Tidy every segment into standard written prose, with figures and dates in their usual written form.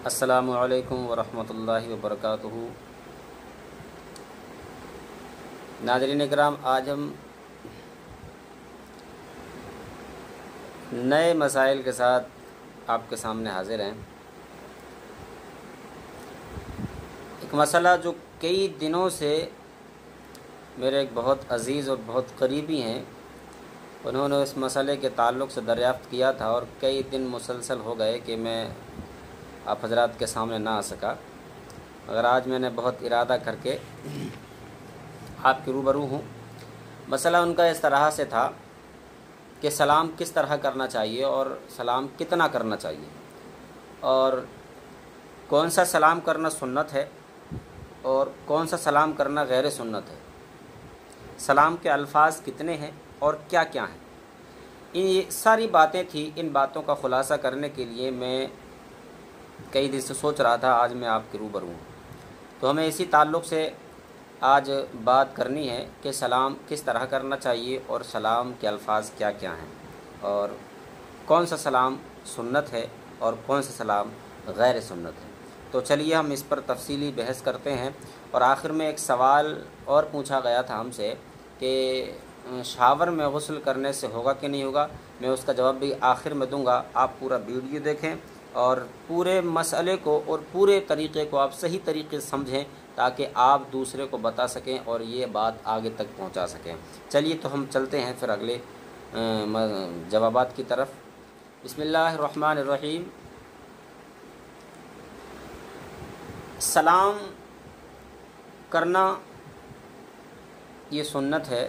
السلام علیکم ورحمۃ اللہ وبرکاتہ۔ ناظرین کرام، آج ہم نئے مسائل کے ساتھ آپ کے سامنے حاضر ہیں۔ ایک مسئلہ جو کئی دنوں سے میرے ایک بہت عزیز اور بہت قریبی ہیں، انہوں نے اس مسئلے کے تعلق سے دریافت کیا تھا اور کئی دن مسلسل ہو گئے کہ میں آپ حضرات کے سامنے نہ آ سکا، مگر آج میں نے بہت ارادہ کر کے آپ کے روبرو ہوں۔ مسئلہ ان کا اس طرح سے تھا کہ سلام کس طرح کرنا چاہیے اور سلام کتنا کرنا چاہیے، اور کون سا سلام کرنا سنت ہے اور کون سا سلام کرنا غیر سنت ہے، سلام کے الفاظ کتنے ہیں اور کیا کیا ہیں۔ یہ ساری باتیں تھیں۔ ان باتوں کا خلاصہ کرنے کے لیے میں کئی دن سے سوچ رہا تھا آج میں آپ کے روبرو ہوں، تو ہمیں اسی تعلق سے آج بات کرنی ہے کہ سلام کس طرح کرنا چاہیے اور سلام کے الفاظ کیا کیا ہیں، اور کون سا سلام سنت ہے اور کون سا سلام غیر سنت ہے۔ تو چلیے ہم اس پر تفصیلی بحث کرتے ہیں۔ اور آخر میں ایک سوال اور پوچھا گیا تھا ہم سے کہ شاور میں غسل کرنے سے ہوگا کہ نہیں ہوگا، میں اس کا جواب بھی آخر میں دوں گا۔ آپ پورا ویڈیو دیکھیں اور پورے مسئلے کو اور پورے طریقے کو آپ صحیح طریقے سے سمجھیں تاکہ آپ دوسرے کو بتا سکیں اور یہ بات آگے تک پہنچا سکیں۔ چلیے تو ہم چلتے ہیں پھر اگلے جوابات کی طرف۔ بسم اللہ الرحمن الرحیم۔ سلام کرنا یہ سنت ہے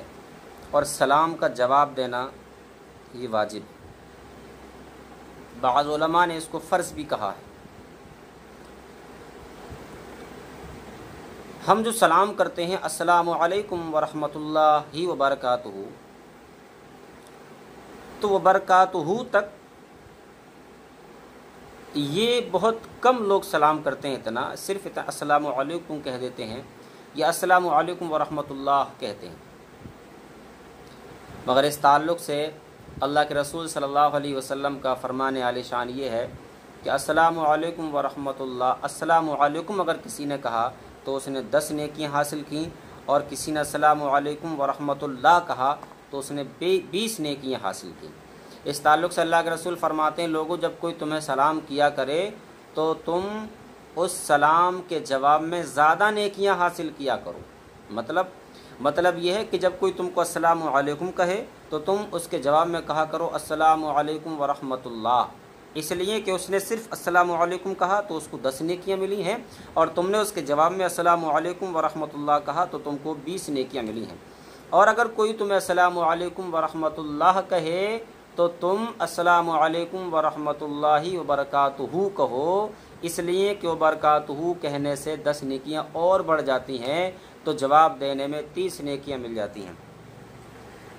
اور سلام کا جواب دینا یہ واجب ہے۔ بعض علماء نے اس کو فرض بھی کہا ہے۔ ہم جو سلام کرتے ہیں السلام علیکم ورحمۃ اللہ وبرکاتہ، تو وبرکاتہ تک یہ بہت کم لوگ سلام کرتے ہیں، صرف السلام علیکم کہہ دیتے ہیں یا السلام علیکم ورحمۃ اللہ کہتے ہیں۔ مگر اس تعلق سے اللہ کے رسول صلی اللہ علیہ وسلم کا فرمان عالی شان یہ ہے کہ السلام علیکم ورحمۃ اللہ، السلام علیکم اگر کسی نے کہا تو اس نے 10 نیکیاں حاصل کیں، اور کسی نے السلام علیکم ورحمۃ اللہ کہا تو اس نے 20 نیکیاں حاصل کیں۔ اس تعلق سے اللہ کے رسول فرماتے ہیں، لوگوں جب کوئی تمہیں سلام کیا کرے تو تم اس سلام کے جواب میں زیادہ نیکیاں حاصل کیا کرو۔ مطلب یہ ہے کہ جب کوئی تم کو السلام علیکم کہے تو تم اس کے جواب میں کہا کرو السلام علیکم ورحمۃ اللہ، اس لیے کہ اس نے صرف السلام علیکم کہا تو اس کو 10 نیکیاں ملی ہیں، اور تم نے اس کے جواب میں السلام علیکم ورحمۃ اللہ کہا تو تم کو 20 نیکیاں ملی ہیں۔ اور اگر کوئی تمہیں السلام علیکم ورحمۃ اللہ کہے تو تم السلام علیکم ورحمۃ اللہ وبرکاتہ کہو، اس لیے کہ وبرکاتہ کہنے سے 10 نیکیاں اور بڑھ جاتی ہیں، تو جواب دینے میں 30 نیکیاں مل جاتی ہیں۔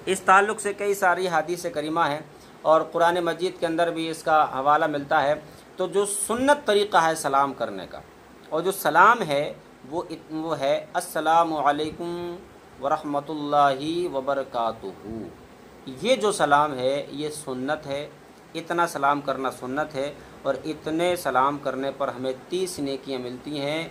اس تعلق سے کئی ساری حدیث کریمہ ہیں اور قرآن مجید کے اندر بھی اس کا حوالہ ملتا ہے۔ تو جو سنت طریقہ ہے سلام کرنے کا، اور جو سلام ہے وہ ہے السلام علیکم ورحمۃ اللہ وبرکاتہ۔ یہ جو سلام ہے یہ سنت ہے، اتنا سلام کرنا سنت ہے، اور اتنے سلام کرنے پر ہمیں 30 نیکیاں ملتی ہیں۔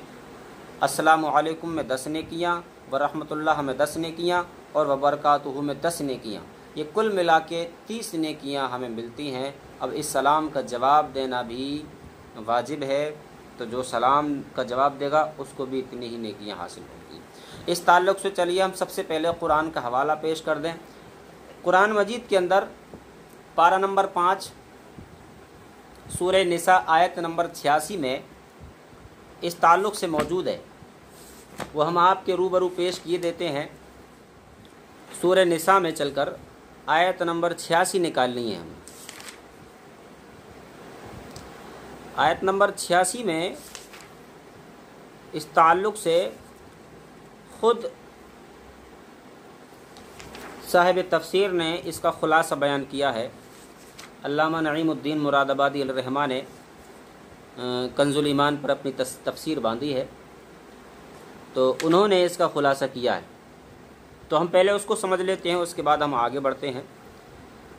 السلام علیکم میں 10 نیکیاں، ورحمۃ اللہ میں 10 نیکیاں، اور وبرکاتہ میں 10 نیکیاں، یہ کل ملا کے 30 نیکیاں ہمیں ملتی ہیں۔ اب اس سلام کا جواب دینا بھی واجب ہے، تو جو سلام کا جواب دے گا اس کو بھی اتنی ہی نیکیاں حاصل ہوں گی۔ اس تعلق سے چلیے ہم سب سے پہلے قرآن کا حوالہ پیش کر دیں۔ قرآن مجید کے اندر پارہ نمبر 5 سورہ نساء آیت نمبر 86 میں اس تعلق سے موجود ہے، وہ ہم آپ کے روبرو پیش کیے دیتے ہیں۔ سورہ نساء میں چل کر آیت نمبر 86 نکالنی ہے ہمیں۔ آیت نمبر 86 میں اس تعلق سے خود صاحب تفسیر نے اس کا خلاصہ بیان کیا ہے۔ علامہ نعیم الدین مراد آبادی علیہ الرحمہ نے کنز الایمان پر اپنی تفسیر باندھی ہے، تو انہوں نے اس کا خلاصہ کیا ہے، تو ہم پہلے اس کو سمجھ لیتے ہیں، اس کے بعد ہم آگے بڑھتے ہیں۔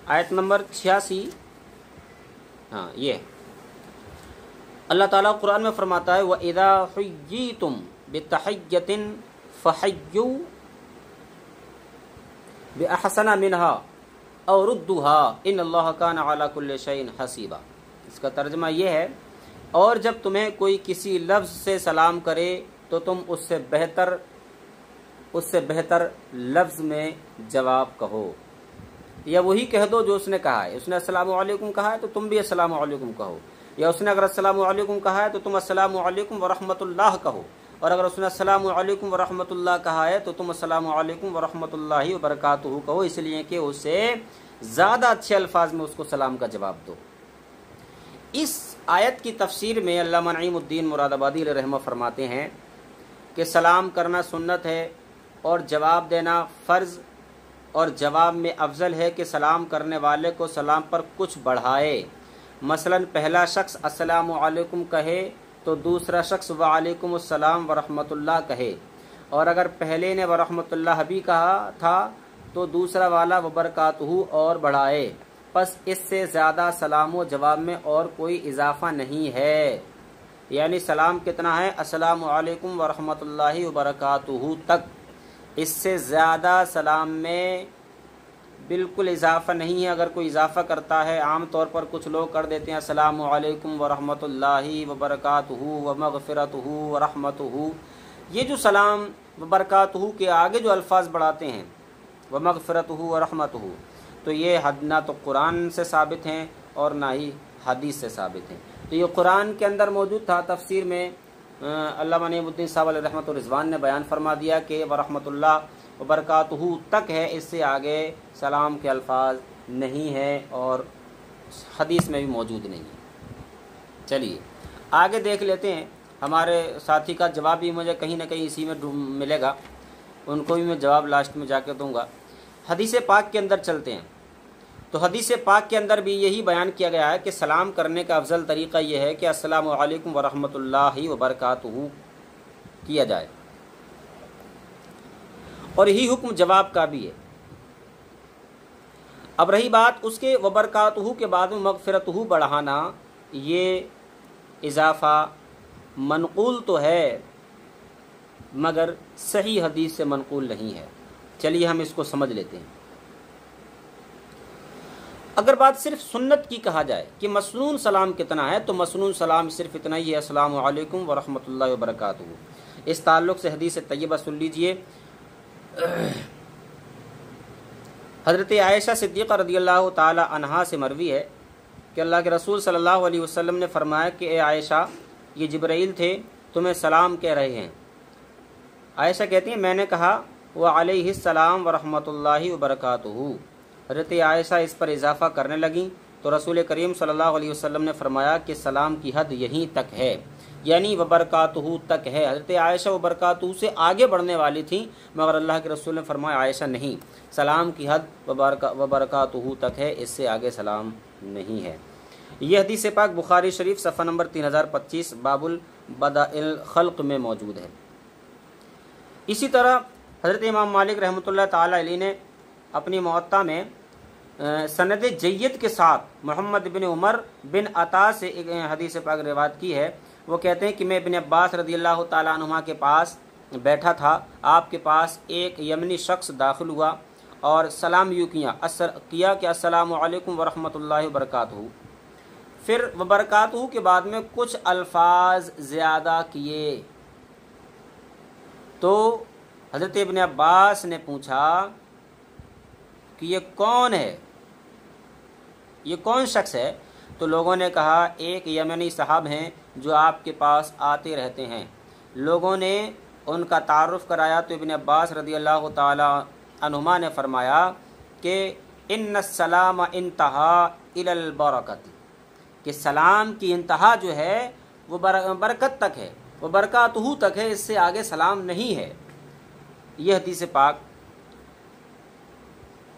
آیت نمبر 86 یہ اللہ تعالیٰ قرآن میں فرماتا ہے وَإِذَا حُيِّيتُمْ بِتَحِيَّةٍ فَحَيُّوا بِأَحْسَنَ مِنْهَا أَوْ رُدُّوهَا إِنَّ اللَّهَ كَانَ عَلَى كُلِّ شَيْءٍ حَسِيبًا۔ اس کا ترجمہ یہ ہے، اور جب تمہیں کوئی کسی لفظ سے سلام کرے تو تم اس سے بہتر لفظ میں جواب کہو، یا وہی کہہ دو جو اس نے کہا ہے۔ اس نے السلام علیکم کہا ہے تو تم بھی السلام علیکم کہو، یا اس نے اگر السلام علیکم کہا ہے تو تم السلام علیکم ورحمۃ اللہ کہو، اور اگر اس نے السلام علیکم ورحمۃ اللہ کہا ہے تو تم السلام علیکم ورحمۃ اللہ وبرکاتہ کہو، اس لیے کہ اسے زیادہ اچھے الفاظ میں اس کو سلام کا جواب دو۔ اس آیت کی تفسیر میں علامہ نعیم الدین مراد آبادی علیہ رحمہ فرماتے ہیں کہ سلام کرنا سنت ہے اور جواب دینا فرض، اور جواب میں افضل ہے کہ سلام کرنے والے کو سلام پر کچھ بڑھائے۔ مثلا پہلا شخص السلام علیکم کہے تو دوسرا شخص وعلیکم السلام ورحمۃ اللہ کہے، اور اگر پہلے نے ورحمۃ اللہ بھی کہا تھا تو دوسرا والا وبرکاتہ اور بڑھائے۔ پس اس سے زیادہ سلام و جواب میں اور کوئی اضافہ نہیں ہے، یعنی سلام کتنا ہے؟ السلام علیکم ورحمۃ اللہ وبرکاتہ تک، اس سے زیادہ سلام میں بالکل اضافہ نہیں ہے۔ اگر کوئی اضافہ کرتا ہے، عام طور پر کچھ لوگ کر دیتے ہیں السلام علیکم ورحمۃ اللہ وبرکاتہ ومغفرتہ ورحمتہ، یہ جو سلام وبرکاتہ کے آگے جو الفاظ بڑھاتے ہیں ومغفرتہ ورحمتہ، تو یہ نہ تو قرآن سے ثابت ہیں اور نہ ہی حدیث سے ثابت ہیں۔ تو یہ قرآن کے اندر موجود تھا، تفسیر میں علامہ نعیم الدین صاحب علیہ رحمۃ الرضوان نے بیان فرما دیا کہ ورحمۃ اللہ وبرکاتہ تک ہے، اس سے آگے سلام کے الفاظ نہیں ہیں اور حدیث میں بھی موجود نہیں ہے۔ چلیے آگے دیکھ لیتے ہیں، ہمارے ساتھی کا جواب بھی مجھے کہیں نہ کہیں اسی میں ملے گا، ان کو بھی میں جواب لاسٹ میں جا کے دوں گا۔ حدیث پاک کے اندر چلتے ہیں، تو حدیث پاک کے اندر بھی یہی بیان کیا گیا ہے کہ سلام کرنے کا افضل طریقہ یہ ہے کہ السلام علیکم ورحمۃ اللہ وبرکاتہ کیا جائے، اور یہی حکم جواب کا بھی ہے۔ اب رہی بات اس کے وبرکاتہ کے بعد میں مغفرتہ بڑھانا، یہ اضافہ منقول تو ہے مگر صحیح حدیث سے منقول نہیں ہے۔ چلیے ہم اس کو سمجھ لیتے ہیں۔ اگر بات صرف سنت کی کہا جائے کہ مسنون سلام کتنا ہے، تو مسنون سلام صرف اتنا ہی ہے، السلام علیکم ورحمۃ اللہ وبرکاتہ۔ اس تعلق سے حدیث طیبہ سن لیجئے۔ حضرت عائشہ صدیقہ رضی اللہ تعالی عنہا سے مروی ہے کہ اللہ کے رسول صلی اللہ علیہ وسلم نے فرمایا کہ اے عائشہ، یہ جبرائیل تھے، تمہیں سلام کہہ رہے ہیں۔ عائشہ کہتی ہیں میں نے کہا وعلیہ السلام ورحمۃ اللہ وبرکاتہ۔ حضرت عائشہ اس پر اضافہ کرنے لگیں تو رسول کریم صلی اللہ علیہ وسلم نے فرمایا کہ سلام کی حد یہیں تک ہے، یعنی وبرکاتہ تک ہے۔ حضرت عائشہ وبرکاتہ سے آگے بڑھنے والی تھیں، مگر اللہ کے رسول نے فرمایا عائشہ نہیں، سلام کی حد وبرکاتہ تک ہے، اس سے آگے سلام نہیں ہے۔ یہ حدیث پاک بخاری شریف صفحہ نمبر 3025 باب البدء الخلق میں موجود ہے۔ اسی طرح حضرت امام مالک رحمۃ اللہ تعالی علیہ نے اپنی موطا میں سند جید کے ساتھ محمد بن عمر بن عطا سے ایک حدیث پاک روایت کی ہے۔ وہ کہتے ہیں کہ میں ابن عباس رضی اللہ تعالیٰ عنہما کے پاس بیٹھا تھا، آپ کے پاس ایک یمنی شخص داخل ہوا اور سلام یوں کیا کہ السلام علیکم ورحمۃ اللہ وبرکاتہ، پھر وبرکاتہ کے بعد میں کچھ الفاظ زیادہ کیے، تو حضرت ابن عباس نے پوچھا کہ یہ کون ہے، یہ کون شخص ہے؟ تو لوگوں نے کہا ایک یمنی صاحب ہیں جو آپ کے پاس آتے رہتے ہیں۔ لوگوں نے ان کا تعارف کرایا تو ابن عباس رضی اللہ تعالی عنہما نے فرمایا کہ ان السلام انتہا الی البرکت، کہ سلام کی انتہا جو ہے وہ برکت تک ہے، وہ برکاتہ تک ہے، اس سے آگے سلام نہیں ہے۔ یہ حدیث پاک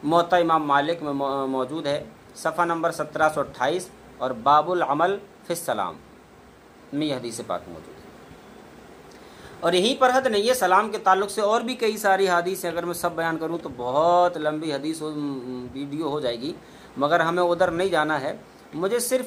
موطا امام مالک میں موجود ہے، صفحہ نمبر 1728 اور باب العمل فی السلام میں یہ حدیث پاک موجود ہے۔ اور یہیں پر حد نہیں ہے، سلام کے تعلق سے اور بھی کئی ساری حدیث ہیں، اگر میں سب بیان کروں تو بہت لمبی حدیث ویڈیو ہو جائے گی، مگر ہمیں ادھر نہیں جانا ہے۔ مجھے صرف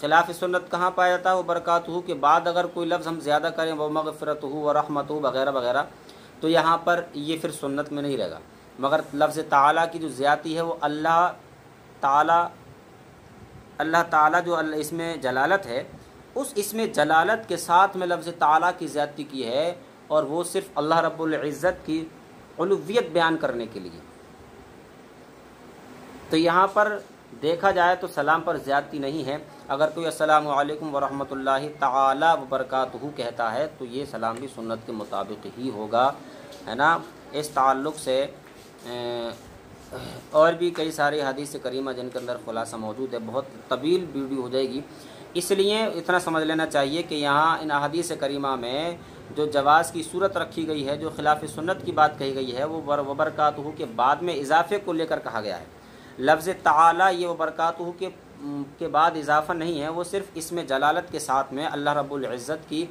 خلاف سنت کہاں پایا جاتا ہے؟ وہ برکاتہ کے بعد اگر کوئی لفظ ہم زیادہ کریں وہ مغفرتہ و رحمتہ وغیرہ وغیرہ، تو یہاں پر یہ پھر سنت میں نہیں رہے گا، مگر لفظ تعالیٰ کی جو زیادتی ہے وہ اللہ تعالیٰ جو اس میں جلالت ہے، اس اسم جلالت کے ساتھ میں لفظ تعالیٰ کی زیادتی کی ہے، اور وہ صرف اللہ رب العزت کی علویت بیان کرنے کے لیے۔ تو یہاں پر دیکھا جائے تو سلام پر زیادتی نہیں ہے۔ اگر کوئی السلام علیکم ورحمۃ اللہ تعالی وبرکاتہ کہتا ہے تو یہ سلام بھی سنت کے مطابق ہی ہوگا، ہے نا۔ اس تعلق سے اور بھی کئی ساری حدیث کریمہ جن کے اندر خلاصہ موجود ہے، بہت طویل ویڈیو ہو جائے گی، اس لیے اتنا سمجھ لینا چاہیے کہ یہاں ان حدیث کریمہ میں جو جواز کی صورت رکھی گئی ہے، جو خلاف سنت کی بات کہی گئی ہے، وہ وبرکاتہ کے بعد میں اضافے کو لے کر کہا گیا ہے۔ لفظ تعالی یہ وبرکاتہ کے بعد اضافہ نہیں ہے، وہ صرف اسم جلالت کے ساتھ میں اللہ رب العزت کی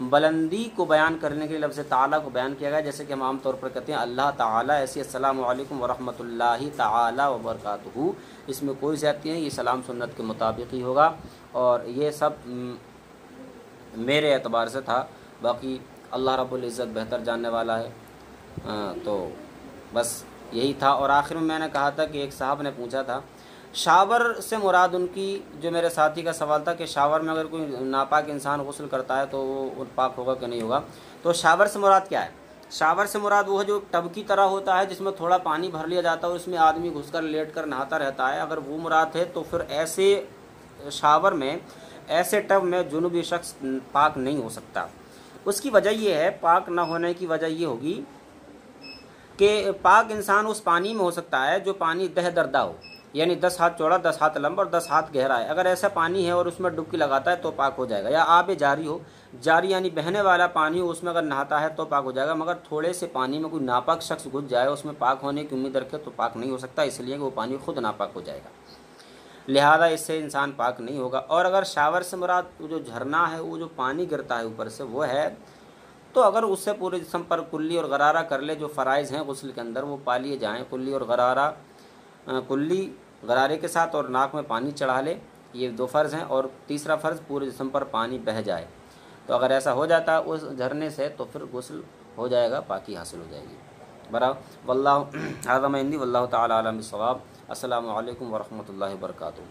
بلندی کو بیان کرنے کے لیے لفظ تعالی کو بیان کیا گیا، جیسے کہ ہم عام طور پر کہتے ہیں اللہ تعالی، ایسی السلام علیکم ورحمۃ اللہ تعالی وبرکاتہ، اس میں کوئی زیادتی نہیں، یہ سلام سنت کے مطابق ہی ہوگا۔ اور یہ سب میرے اعتبار سے تھا، باقی اللہ رب العزت بہتر جاننے والا ہے۔ تو بس یہی تھا۔ اور آخر میں نے کہا تھا کہ ایک صاحب نے پوچھا تھا شاور سے مراد، ان کی جو میرے ساتھی کا سوال تھا کہ شاور میں اگر کوئی ناپاک انسان غسل کرتا ہے تو وہ پاک ہوگا کہ نہیں ہوگا، تو شاور سے مراد کیا ہے؟ شاور سے مراد وہ جو ٹب کی طرح ہوتا ہے جس میں تھوڑا پانی بھر لیا جاتا ہے اور اس میں آدمی گھس کر لیٹ کر نہاتا رہتا ہے، اگر وہ مراد ہے تو پھر ایسے شاور میں، ایسے ٹب میں جنوبی شخص پاک نہیں ہو سکتا۔ اس کی وجہ یہ ہے، پاک نہ ہونے کی وجہ یہ ہوگی کہ پاک انسان اس پانی میں ہو سکتا ہے جو پانی دہ دردہ ہو، یعنی 10 ہاتھ چوڑا، 10 ہاتھ لمبا اور 10 ہاتھ گہرا ہے۔ اگر ایسا پانی ہے اور اس میں ڈبکی لگاتا ہے تو پاک ہو جائے گا، یا آب جاری ہو، جاری یعنی بہنے والا پانی ہو، اس میں اگر نہاتا ہے تو پاک ہو جائے گا، مگر تھوڑے سے پانی میں کوئی ناپاک شخص گھس جائے، اس میں پاک ہونے کی امید رکھے تو پاک نہیں ہو سکتا، اس لیے کہ وہ پانی خود ناپاک ہو جائے گا، لہذا اس سے انسان پاک نہیں ہوگا۔ اور اگر شاور سے مراد جو جھرنا ہے، وہ جو پانی گرتا ہے اوپر سے، وہ ہے، تو اگر اس سے پورے جسم پر کلی اور غرارہ کر لے، جو فرائض ہیں غسل کے اندر وہ پا لیے جائیں، کلی اور غرارہ، کلی غرارے کے ساتھ اور ناک میں پانی چڑھا لے، یہ 2 فرض ہیں، اور تیسرا فرض پورے جسم پر پانی بہہ جائے، تو اگر ایسا ہو جاتا ہے اس جھرنے سے تو پھر غسل ہو جائے گا، پاکی حاصل ہو جائے گی۔ برابر واللہ اعلم عندی واللہ تعالی عالم بالصواب۔ السلام علیکم ورحمۃ اللہ وبرکاتہ۔